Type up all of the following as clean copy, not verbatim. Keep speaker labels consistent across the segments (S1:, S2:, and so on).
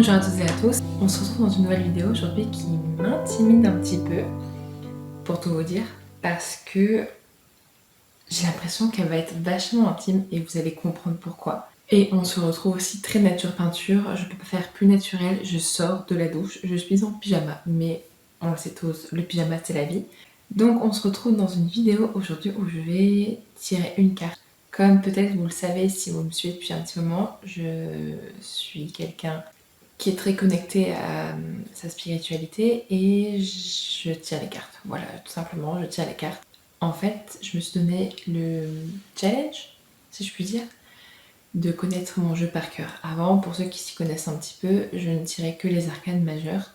S1: Bonjour à toutes et à tous, on se retrouve dans une nouvelle vidéo aujourd'hui qui m'intimide un petit peu, pour tout vous dire, parce que j'ai l'impression qu'elle va être vachement intime et vous allez comprendre pourquoi. Et on se retrouve aussi très nature peinture, je peux pas faire plus naturel, je sors de la douche, je suis en pyjama, mais on le sait tous, le pyjama c'est la vie. Donc on se retrouve dans une vidéo aujourd'hui où je vais tirer une carte. Comme peut-être vous le savez si vous me suivez depuis un petit moment, je suis quelqu'un qui est très connecté à sa spiritualité et je tire les cartes. Voilà, tout simplement, je tire les cartes. En fait, je me suis donné le challenge, si je puis dire, de connaître mon jeu par cœur. Avant, pour ceux qui s'y connaissent un petit peu, je ne tirais que les arcanes majeures.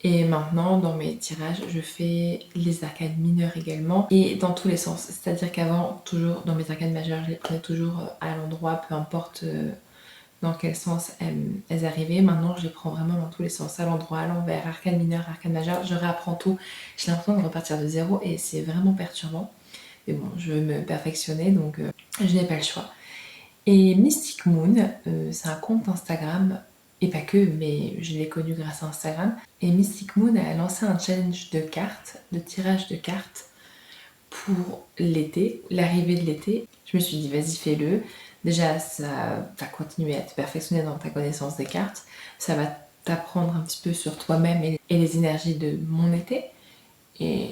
S1: Et maintenant, dans mes tirages, je fais les arcanes mineures également, et dans tous les sens. C'est-à-dire qu'avant, toujours dans mes arcanes majeures, je les prenais toujours à l'endroit, peu importe dans quel sens elles arrivaient. Maintenant, je les prends vraiment dans tous les sens, à l'endroit, à l'envers, arcane mineur, arcane majeur, je réapprends tout. J'ai l'impression de repartir de zéro et c'est vraiment perturbant. Mais bon, je veux me perfectionner, donc je n'ai pas le choix. Et Mystic Moon, c'est un compte Instagram, et pas que, mais je l'ai connu grâce à Instagram. Et Mystic Moon a lancé un challenge de cartes, de tirage de cartes, pour l'été, l'arrivée de l'été. Je me suis dit, vas-y, fais-le. Déjà, ça va continuer à te perfectionner dans ta connaissance des cartes. Ça va t'apprendre un petit peu sur toi-même et les énergies de mon été. Et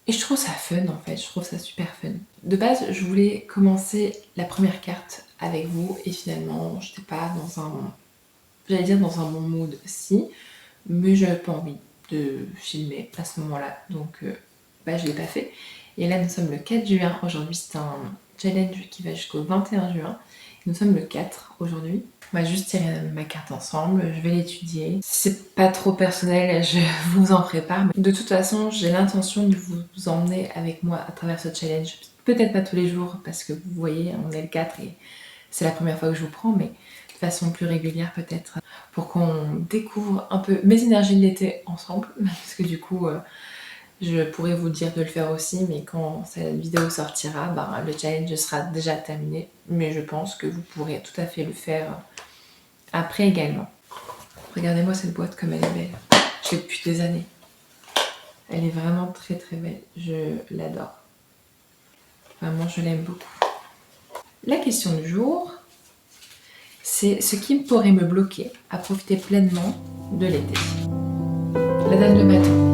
S1: je trouve ça fun, en fait. Je trouve ça super fun. De base, je voulais commencer la première carte avec vous. Et finalement, je n'étais pas dans un... J'allais dire dans un bon mood, si. Mais j'avais pas envie de filmer à ce moment-là. Donc, je l'ai pas fait. Et là, nous sommes le 4 juin. Aujourd'hui, c'est un challenge qui va jusqu'au 21 juin. Nous sommes le 4 aujourd'hui. On va juste tirer ma carte ensemble. Je vais l'étudier. C'est pas trop personnel, je vous en prépare. Mais de toute façon, j'ai l'intention de vous emmener avec moi à travers ce challenge. Peut-être pas tous les jours, parce que vous voyez, on est le 4 et c'est la première fois que je vous prends, mais de façon plus régulière peut-être, pour qu'on découvre un peu mes énergies de l'été ensemble. Parce que du coup... je pourrais vous dire de le faire aussi, mais quand cette vidéo sortira, le challenge sera déjà terminé. Mais je pense que vous pourrez tout à fait le faire après également. Regardez-moi cette boîte comme elle est belle. Je l'ai depuis des années. Elle est vraiment très très belle. Je l'adore. Vraiment, je l'aime beaucoup. La question du jour, c'est ce qui pourrait me bloquer à profiter pleinement de l'été. La dame de bâton.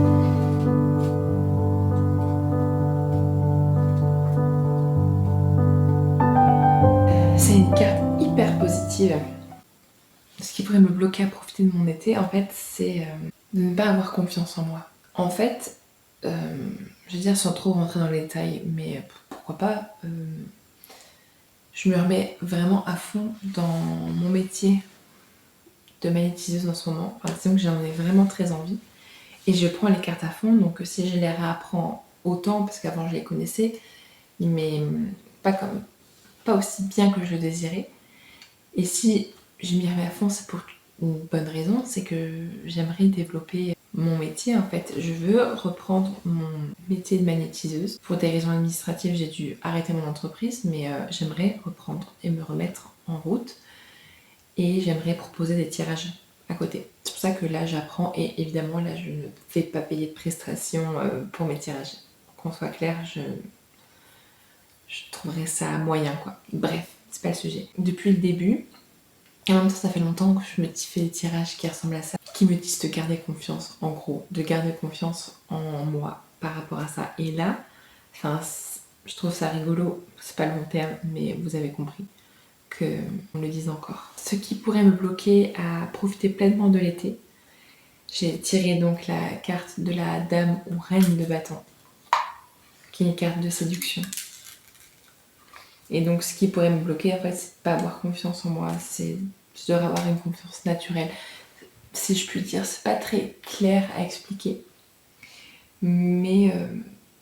S1: C'est une carte hyper positive. Ce qui pourrait me bloquer à profiter de mon été, en fait, c'est de ne pas avoir confiance en moi. En fait, je veux dire sans trop rentrer dans les détails, mais pourquoi pas, je me remets vraiment à fond dans mon métier de magnétiseuse en ce moment. Enfin, disons que j'en ai vraiment très envie. Et je prends les cartes à fond, donc si je les réapprends autant, parce qu'avant je les connaissais, mais pas aussi bien que je le désirais. Et si je m'y remets à fond, c'est pour une bonne raison, c'est que j'aimerais développer mon métier en fait. Je veux reprendre mon métier de magnétiseuse. Pour des raisons administratives, j'ai dû arrêter mon entreprise, mais j'aimerais reprendre et me remettre en route. Et j'aimerais proposer des tirages à côté. C'est pour ça que là j'apprends et évidemment là je ne fais pas payer de prestations pour mes tirages. Qu'on soit clair, je trouverais ça moyen quoi. Bref, c'est pas le sujet. Depuis le début, en même temps, ça fait longtemps que je me fais des tirages qui ressemblent à ça, qui me disent de garder confiance, en gros, de garder confiance en moi par rapport à ça. Et là, je trouve ça rigolo, c'est pas le bon terme, mais vous avez compris qu'on le dise encore. Ce qui pourrait me bloquer à profiter pleinement de l'été, j'ai tiré donc la carte de la dame ou reine de bâton, qui est une carte de séduction. Et donc, ce qui pourrait me bloquer, en fait, c'est de pas avoir confiance en moi, c'est de avoir une confiance naturelle. Si je puis dire, c'est pas très clair à expliquer. Mais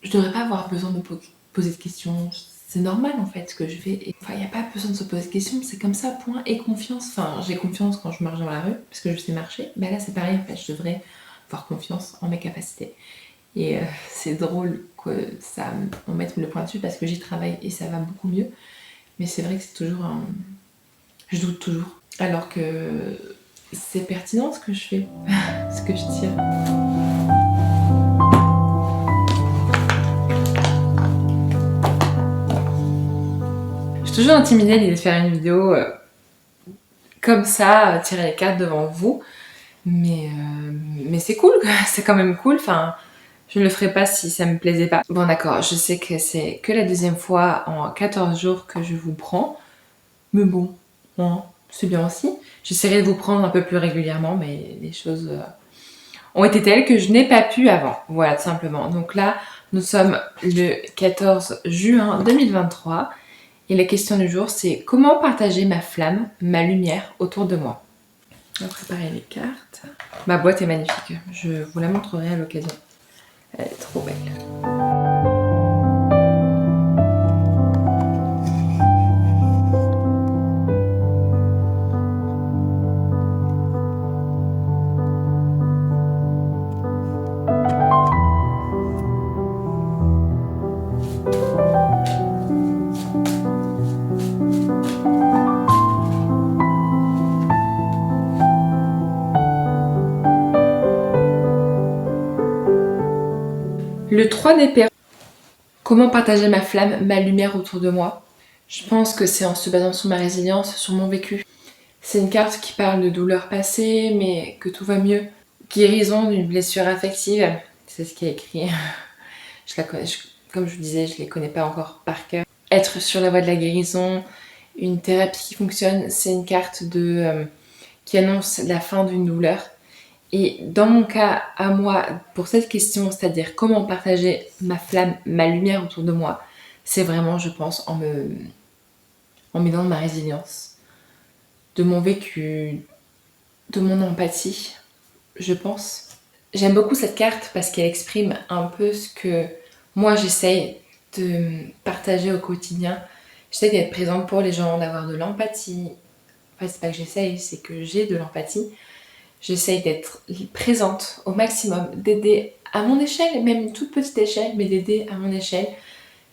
S1: je devrais pas avoir besoin de me poser de questions. C'est normal en fait ce que je fais. Enfin, il n'y a pas besoin de se poser de questions, c'est comme ça, point. Et confiance. Enfin, j'ai confiance quand je marche dans la rue, parce que je sais marcher. Ben là, c'est pareil en fait, je devrais avoir confiance en mes capacités. Et c'est drôle que on mette le point dessus parce que j'y travaille et ça va beaucoup mieux. Mais c'est vrai que c'est toujours un... Je doute toujours. Alors que c'est pertinent ce que je fais, ce que je tire. Je suis toujours intimidée à l'idée de faire une vidéo comme ça, tirer les cartes devant vous. Mais c'est cool, c'est quand même cool. Enfin, je ne le ferai pas si ça me plaisait pas. Bon d'accord, je sais que c'est que la deuxième fois en 14 jours que je vous prends. Mais bon, hein, c'est bien aussi. J'essaierai de vous prendre un peu plus régulièrement, mais les choses ont été telles que je n'ai pas pu avant. Voilà, tout simplement. Donc là, nous sommes le 14 juin 2023. Et la question du jour, c'est comment partager ma flamme, ma lumière autour de moi. On va préparer les cartes. Ma boîte est magnifique, je vous la montrerai à l'occasion. Elle est trop belle. Le 3 d'épée. Comment partager ma flamme, ma lumière autour de moi? Je pense que c'est en se basant sur ma résilience, sur mon vécu. C'est une carte qui parle de douleurs passées, mais que tout va mieux. Guérison d'une blessure affective, c'est ce qui est écrit. Comme je vous disais, je ne les connais pas encore par cœur. Être sur la voie de la guérison, une thérapie qui fonctionne, c'est une carte qui annonce la fin d'une douleur. Et dans mon cas, à moi, pour cette question, c'est-à-dire comment partager ma flamme, ma lumière autour de moi, c'est vraiment, je pense, en m'aidant de ma résilience, de mon vécu, de mon empathie, je pense. J'aime beaucoup cette carte parce qu'elle exprime un peu ce que moi j'essaye de partager au quotidien. J'essaie d'être présente pour les gens, d'avoir de l'empathie. Enfin, c'est pas que j'essaye, c'est que j'ai de l'empathie. J'essaye d'être présente au maximum, d'aider à mon échelle, même une toute petite échelle, mais d'aider à mon échelle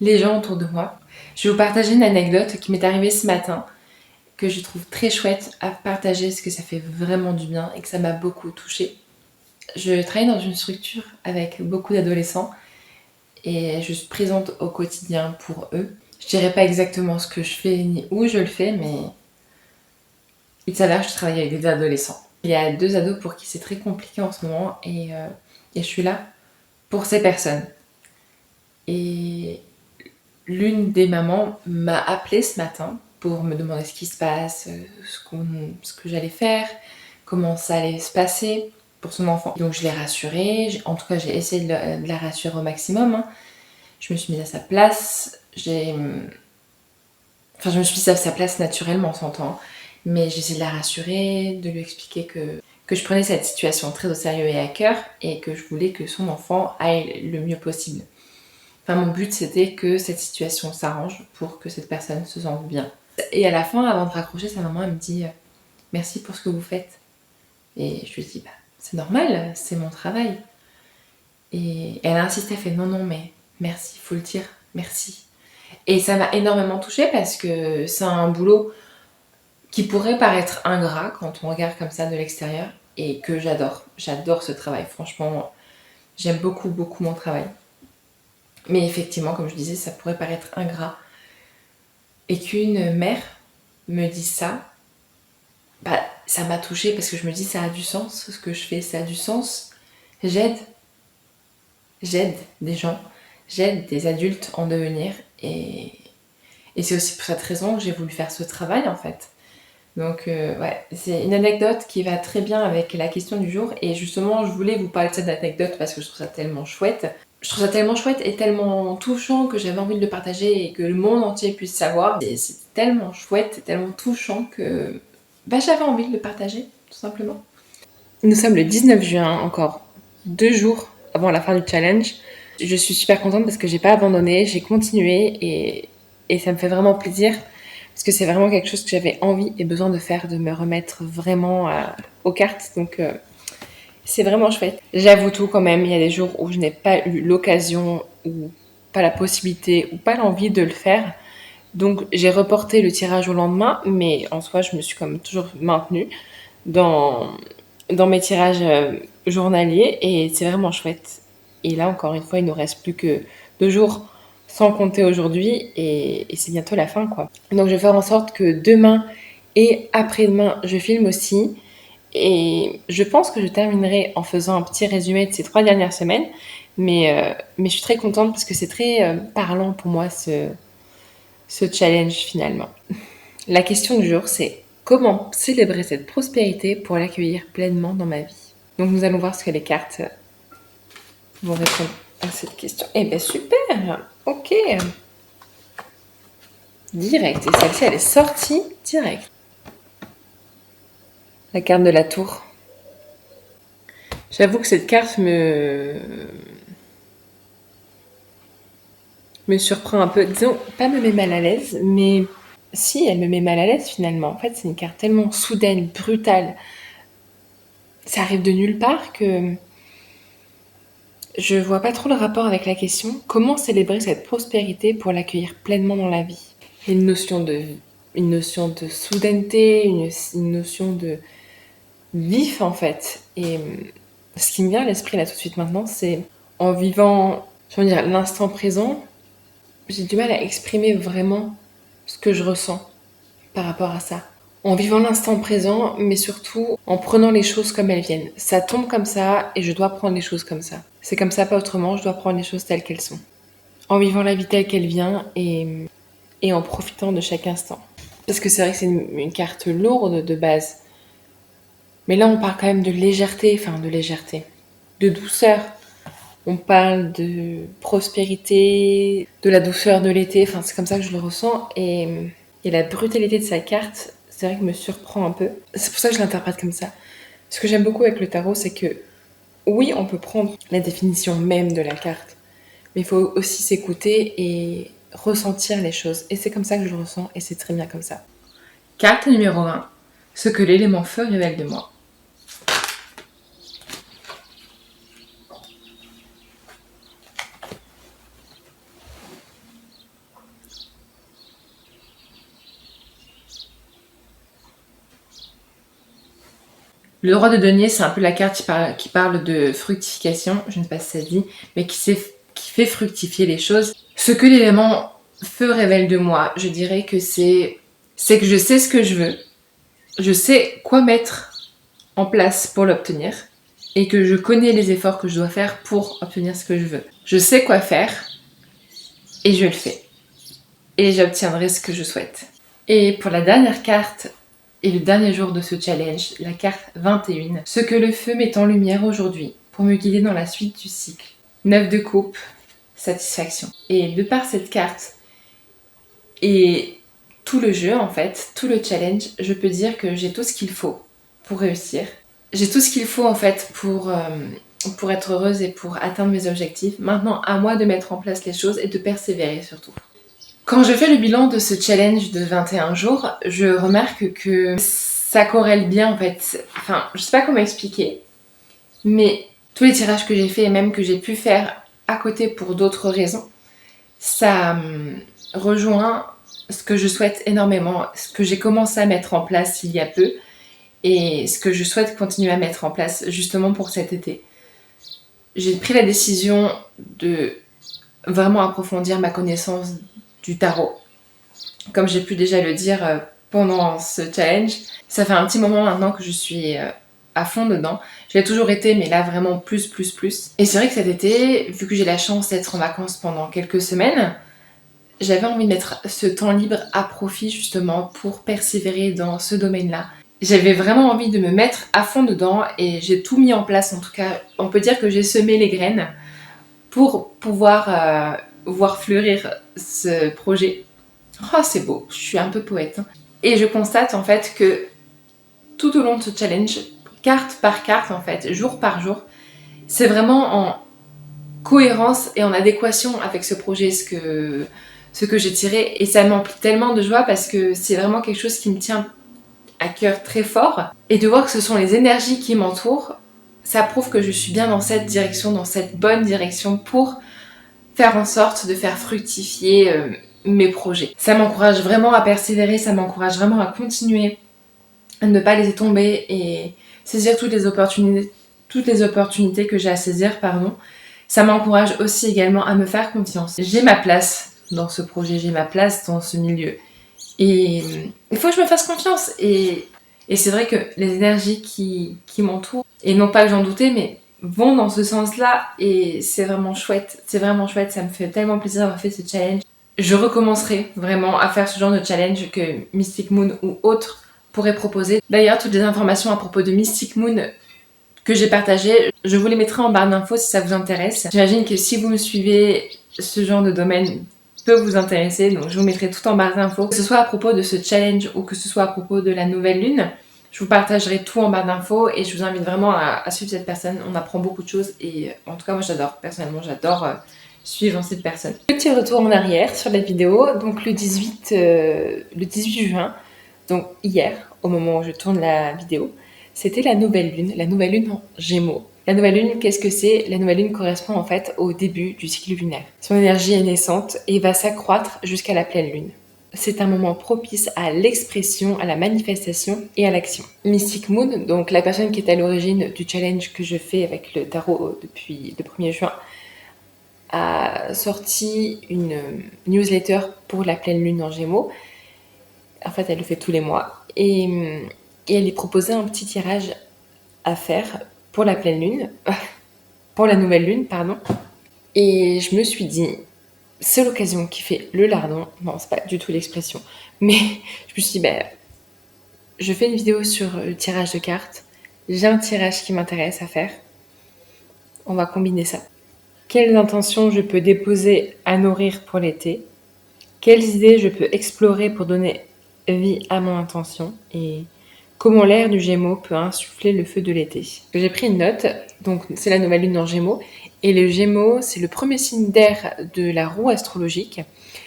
S1: les gens autour de moi. Je vais vous partager une anecdote qui m'est arrivée ce matin, que je trouve très chouette à partager parce que ça fait vraiment du bien et que ça m'a beaucoup touchée. Je travaille dans une structure avec beaucoup d'adolescents et je suis présente au quotidien pour eux. Je dirais pas exactement ce que je fais ni où je le fais, mais il s'avère que je travaille avec des adolescents. Il y a 2 ados pour qui c'est très compliqué en ce moment et je suis là pour ces personnes. Et l'une des mamans m'a appelée ce matin pour me demander ce qui se passe, ce que j'allais faire, comment ça allait se passer pour son enfant. Donc je l'ai rassurée, en tout cas j'ai essayé de la rassurer au maximum. Je me suis mise à sa place, je me suis mise à sa place naturellement, on s'entend. Mais j'ai essayé de la rassurer, de lui expliquer que je prenais cette situation très au sérieux et à cœur et que je voulais que son enfant aille le mieux possible. Enfin, mon but c'était que cette situation s'arrange pour que cette personne se sente bien. Et à la fin, avant de raccrocher, sa maman elle me dit merci pour ce que vous faites. Et je lui dis c'est normal, c'est mon travail. Et elle a insisté, elle fait non, mais merci, faut le dire, merci. Et ça m'a énormément touchée parce que c'est un boulot qui pourrait paraître ingrat quand on regarde comme ça de l'extérieur et que j'adore. J'adore ce travail, franchement, j'aime beaucoup, beaucoup mon travail. Mais effectivement, comme je disais, ça pourrait paraître ingrat. Et qu'une mère me dise ça, ça m'a touchée parce que je me dis ça a du sens, ce que je fais, ça a du sens. J'aide des gens, j'aide des adultes en devenir et c'est aussi pour cette raison que j'ai voulu faire ce travail en fait. Donc ouais, c'est une anecdote qui va très bien avec la question du jour et justement je voulais vous parler de cette anecdote parce que je trouve ça tellement chouette. Je trouve ça tellement chouette et tellement touchant que j'avais envie de le partager et que le monde entier puisse savoir. C'est tellement chouette, tellement touchant que j'avais envie de le partager, tout simplement. Nous sommes le 19 juin, encore 2 jours avant la fin du challenge. Je suis super contente parce que j'ai pas abandonné, j'ai continué et ça me fait vraiment plaisir parce que c'est vraiment quelque chose que j'avais envie et besoin de faire, de me remettre vraiment aux cartes. Donc c'est vraiment chouette. J'avoue tout quand même, il y a des jours où je n'ai pas eu l'occasion ou pas la possibilité ou pas l'envie de le faire. Donc j'ai reporté le tirage au lendemain, mais en soi je me suis comme toujours maintenue. dans, dans mes tirages journaliers et c'est vraiment chouette. Et là, encore une fois, il nous reste plus que 2 jours sans compter aujourd'hui et c'est bientôt la fin, quoi. Donc je vais faire en sorte que demain et après-demain, je filme aussi. Et je pense que je terminerai en faisant un petit résumé de ces 3 dernières semaines. Mais je suis très contente parce que c'est très parlant pour moi ce challenge finalement. La question du jour, c'est comment célébrer cette prospérité pour l'accueillir pleinement dans ma vie. Donc nous allons voir ce que les cartes vont répondre à cette question. Eh bien super, ok. Direct, et celle-ci elle est sortie direct. La carte de la tour. J'avoue que cette carte me surprend un peu. Disons, pas me met mal à l'aise, mais si, elle me met mal à l'aise finalement. En fait, c'est une carte tellement soudaine, brutale. Ça arrive de nulle part que je vois pas trop le rapport avec la question. Comment célébrer cette prospérité pour l'accueillir pleinement dans la vie? Il y a une notion de soudaineté, une notion de vif en fait. Et ce qui me vient à l'esprit là tout de suite maintenant, c'est en vivant, je veux dire, l'instant présent, j'ai du mal à exprimer vraiment ce que je ressens par rapport à ça. En vivant l'instant présent, mais surtout en prenant les choses comme elles viennent. Ça tombe comme ça et je dois prendre les choses comme ça. C'est comme ça, pas autrement, je dois prendre les choses telles qu'elles sont. En vivant la vie telle qu'elle vient et en profitant de chaque instant. Parce que c'est vrai que c'est une carte lourde de base. Mais là, on parle quand même de légèreté, de douceur. On parle de prospérité, de la douceur de l'été, enfin c'est comme ça que je le ressens. Et la brutalité de sa carte, c'est vrai que me surprend un peu. C'est pour ça que je l'interprète comme ça. Ce que j'aime beaucoup avec le tarot, c'est que oui, on peut prendre la définition même de la carte, mais il faut aussi s'écouter et ressentir les choses. Et c'est comme ça que je le ressens, et c'est très bien comme ça. Carte numéro 1. Ce que l'élément feu révèle de moi. Le roi de denier, c'est un peu la carte qui parle de fructification, je ne sais pas si ça se dit, mais qui fait fructifier les choses. Ce que l'élément feu révèle de moi, je dirais que c'est que je sais ce que je veux, je sais quoi mettre en place pour l'obtenir, et que je connais les efforts que je dois faire pour obtenir ce que je veux. Je sais quoi faire, et je le fais. Et j'obtiendrai ce que je souhaite. Et pour la dernière carte, et le dernier jour de ce challenge, la carte 21, ce que le feu met en lumière aujourd'hui pour me guider dans la suite du cycle. 9 de coupe, satisfaction. Et de par cette carte et tout le jeu en fait, tout le challenge, je peux dire que j'ai tout ce qu'il faut pour réussir. J'ai tout ce qu'il faut en fait pour être heureuse et pour atteindre mes objectifs. Maintenant, à moi de mettre en place les choses et de persévérer surtout. Quand je fais le bilan de ce challenge de 21 jours, je remarque que ça corrèle bien en fait. Enfin, je sais pas comment expliquer, mais tous les tirages que j'ai faits et même que j'ai pu faire à côté pour d'autres raisons, ça rejoint ce que je souhaite énormément, ce que j'ai commencé à mettre en place il y a peu et ce que je souhaite continuer à mettre en place justement pour cet été. J'ai pris la décision de vraiment approfondir ma connaissance du tarot. Comme j'ai pu déjà le dire pendant ce challenge, ça fait un petit moment maintenant que je suis à fond dedans. Je l'ai toujours été, mais là vraiment plus. Et c'est vrai que cet été, vu que j'ai la chance d'être en vacances pendant quelques semaines, j'avais envie de mettre ce temps libre à profit justement pour persévérer dans ce domaine-là. J'avais vraiment envie de me mettre à fond dedans et j'ai tout mis en place. En tout cas, on peut dire que j'ai semé les graines pour pouvoir voir fleurir ce projet. Oh, c'est beau, je suis un peu poète. Et je constate en fait que tout au long de ce challenge, carte par carte en fait, jour par jour, c'est vraiment en cohérence et en adéquation avec ce projet, ce que j'ai tiré. Et ça m'emplit tellement de joie parce que c'est vraiment quelque chose qui me tient à cœur très fort. Et de voir que ce sont les énergies qui m'entourent, ça prouve que je suis bien dans cette direction, dans cette bonne direction pour faire en sorte de faire fructifier mes projets. Ça m'encourage vraiment à persévérer, ça m'encourage vraiment à continuer ne pas laisser tomber et saisir toutes les opportunités que j'ai à saisir, pardon. Ça m'encourage aussi également à me faire confiance. J'ai ma place dans ce projet, j'ai ma place dans ce milieu. Et il faut que je me fasse confiance. Et c'est vrai que les énergies qui m'entourent, et non pas que j'en doutais, mais vont dans ce sens-là. Et c'est vraiment chouette. C'est vraiment chouette. Ça me fait tellement plaisir d'avoir fait ce challenge. Je recommencerai vraiment à faire ce genre de challenge que Mystic Moon ou autres pourraient proposer. D'ailleurs, toutes les informations à propos de Mystic Moon que j'ai partagées, je vous les mettrai en barre d'infos si ça vous intéresse. J'imagine que si vous me suivez, ce genre de domaine peut vous intéresser, donc je vous mettrai tout en barre d'infos. Que ce soit à propos de ce challenge ou que ce soit à propos de la nouvelle lune, je vous partagerai tout en barre d'infos et je vous invite vraiment à suivre cette personne. On apprend beaucoup de choses et en tout cas moi j'adore, personnellement j'adore suivre cette personne. Petit retour en arrière sur la vidéo, donc le 18 juin, donc hier, au moment où je tourne la vidéo, c'était la nouvelle lune en Gémeaux. La nouvelle lune, qu'est-ce que c'est? La nouvelle lune correspond en fait au début du cycle lunaire. Son énergie est naissante et va s'accroître jusqu'à la pleine lune. C'est un moment propice à l'expression, à la manifestation et à l'action. Mystic Moon, donc la personne qui est à l'origine du challenge que je fais avec le tarot depuis le 1er juin, a sorti une newsletter pour la pleine lune en Gémeaux. En fait, elle le fait tous les mois. Et elle est proposée un petit tirage à faire pour la pleine lune, pour la nouvelle lune, pardon. Et je me suis dit, c'est l'occasion qui fait le lardon. Non, c'est pas du tout l'expression. Mais je me suis dit, je fais une vidéo sur le tirage de cartes. J'ai un tirage qui m'intéresse à faire. On va combiner ça. Quelles intentions je peux déposer à nourrir pour l'été? Quelles idées je peux explorer pour donner vie à mon intention? Et comment l'air du Gémeaux peut insuffler le feu de l'été? J'ai pris une note, donc c'est la nouvelle lune en Gémeaux. Et le Gémeaux, c'est le premier signe d'air de la roue astrologique.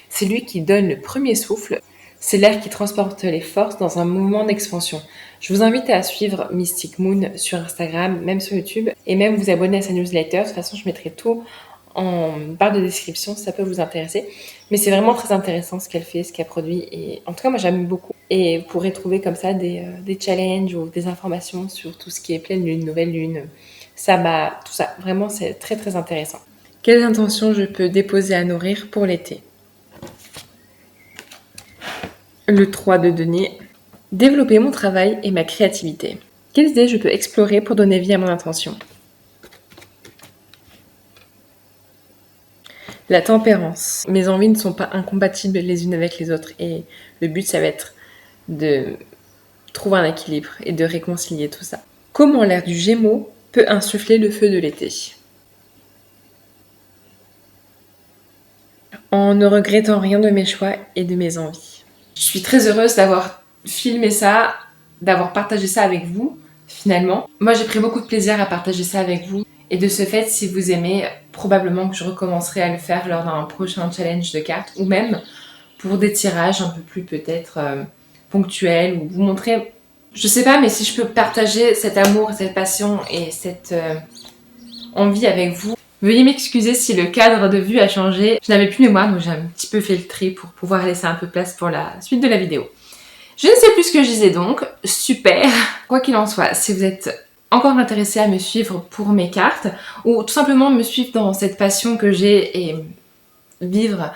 S1: C'est lui qui donne le premier souffle. C'est l'air qui transporte les forces dans un mouvement d'expansion. Je vous invite à suivre Mystic Moon sur Instagram, même sur YouTube, et même vous abonner à sa newsletter. De toute façon, je mettrai tout en barre de description si ça peut vous intéresser. Mais c'est vraiment très intéressant ce qu'elle fait, ce qu'elle produit. Et en tout cas, moi, j'aime beaucoup. Et vous pourrez trouver comme ça des challenges ou des informations sur tout ce qui est pleine lune, nouvelle lune, sabbat, tout ça. Vraiment, c'est très, très intéressant. Quelles intentions je peux déposer à nourrir pour l'été? Le 3 de denier. Développer mon travail et ma créativité. Quelles idées je peux explorer pour donner vie à mon intention? La tempérance. Mes envies ne sont pas incompatibles les unes avec les autres et le but, ça va être de trouver un équilibre et de réconcilier tout ça. Comment l'air du Gémeaux peut insuffler le feu de l'été? En ne regrettant rien de mes choix et de mes envies. Je suis très heureuse d'avoir filmé ça, d'avoir partagé ça avec vous, finalement. Moi, j'ai pris beaucoup de plaisir à partager ça avec vous. Et de ce fait, si vous aimez, probablement que je recommencerai à le faire lors d'un prochain challenge de cartes ou même pour des tirages un peu plus peut-être ponctuels ou vous montrer, je sais pas, mais si je peux partager cet amour, cette passion et cette envie avec vous. Veuillez m'excuser si le cadre de vue a changé. Je n'avais plus mémoire, donc j'ai un petit peu fait le tri pour pouvoir laisser un peu de place pour la suite de la vidéo. Je ne sais plus ce que je disais donc. Super. Quoi qu'il en soit, si vous êtes encore intéressé à me suivre pour mes cartes ou tout simplement me suivre dans cette passion que j'ai et vivre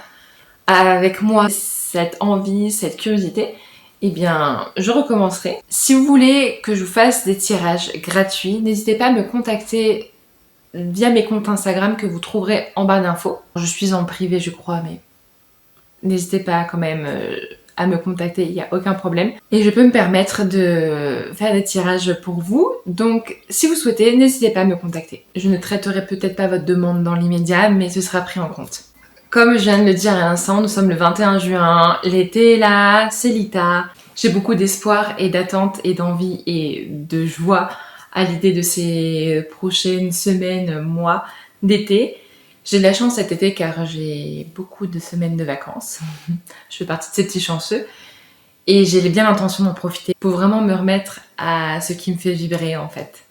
S1: avec moi cette envie, cette curiosité, eh bien, je recommencerai. Si vous voulez que je vous fasse des tirages gratuits, n'hésitez pas à me contacter via mes comptes Instagram que vous trouverez en barre d'infos. Je suis en privé, je crois, mais n'hésitez pas quand même à me contacter, il n'y a aucun problème. Et je peux me permettre de faire des tirages pour vous. Donc, si vous souhaitez, n'hésitez pas à me contacter. Je ne traiterai peut-être pas votre demande dans l'immédiat, mais ce sera pris en compte. Comme je viens de le dire à l'instant, nous sommes le 21 juin, l'été est là, c'est l'ITA. J'ai beaucoup d'espoir et d'attente et d'envie et de joie à l'idée de ces prochaines semaines, mois d'été. J'ai de la chance cet été car j'ai beaucoup de semaines de vacances. Je fais partie de ces petits chanceux. Et j'ai bien l'intention d'en profiter pour vraiment me remettre à ce qui me fait vibrer en fait.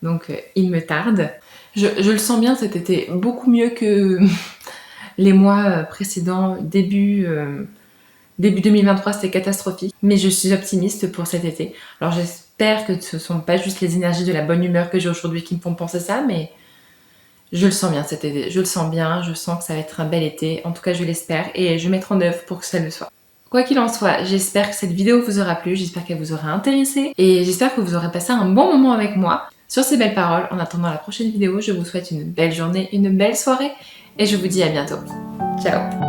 S1: Donc il me tarde. Je le sens bien cet été, beaucoup mieux que les mois précédents, début Début 2023, c'était catastrophique, mais je suis optimiste pour cet été. Alors j'espère que ce ne sont pas juste les énergies de la bonne humeur que j'ai aujourd'hui qui me font penser ça, mais je le sens bien cet été. Je le sens bien, je sens que ça va être un bel été. En tout cas, je l'espère et je mettrai en œuvre pour que ça le soit. Quoi qu'il en soit, j'espère que cette vidéo vous aura plu, j'espère qu'elle vous aura intéressé et j'espère que vous aurez passé un bon moment avec moi. Sur ces belles paroles, en attendant la prochaine vidéo, je vous souhaite une belle journée, une belle soirée et je vous dis à bientôt. Ciao!